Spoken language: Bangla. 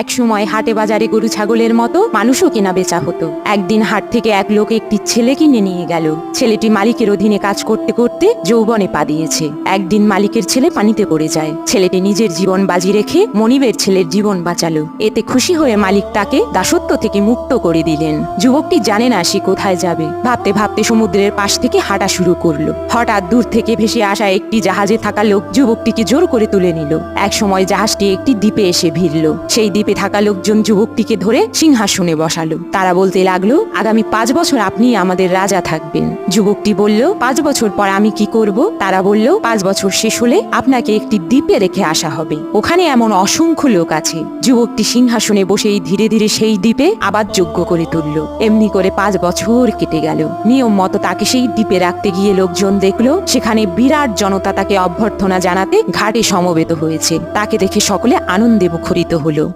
এক সময় হাটে বাজারে গরু ছাগলের মতো মানুষও কেনা বেচা হতো। একদিন হাট থেকে এক লোক একটি ছেলে কিনে নিয়ে গেল। ছেলেটি মালিকের অধীনে কাজ করতে করতে যৌবনে পা দিয়েছে। একদিন মালিকের ছেলে পানিতে পড়ে যায়। ছেলেটি নিজের জীবন বাজি রেখে মনিবের ছেলের জীবন বাঁচালো। এতে খুশি হয়ে মালিক তাকে দাসত্ব থেকে মুক্ত করে দিলেন। যুবকটি জানে না সে কোথায় যাবে। ভাবতে ভাবতে সমুদ্রের পাশ থেকে হাঁটা শুরু করলো। হঠাৎ দূর থেকে ভেসে আসা একটি জাহাজে থাকা লোক যুবকটিকে জোর করে তুলে নিল। এক সময় জাহাজটি একটি দ্বীপে এসে ভিড়ল। সেই দ্বীপে থাকা লোকজন যুবকটিকে ধরে সিংহাসনে বসালো। তারা বলতে লাগলো, আগামী 5 বছর আপনি আমাদের রাজা থাকবেন। যুবকটি বলল, 5 বছর পর আমি কি করব? তারা বলল, 5 বছর শেষ হলে আপনাকে একটি দ্বীপে রেখে আসা হবে। ওখানে এমন অসংখ্য লোক আছে। যুবকটি সিংহাসনে বসেই ধীরে ধীরে সেই দ্বীপে আবার যোগ্য করে তুলল। এমনি করে 5 বছর কেটে গেল। নিয়ম মতো তাকে সেই দ্বীপে রাখতে গিয়ে লোকজন দেখলো সেখানে বিরাট জনতা তাকে অভ্যর্থনা জানাতে ঘাটে সমবেত হয়েছে। তাকে দেখে সকলে আনন্দে মুখরিত হলো।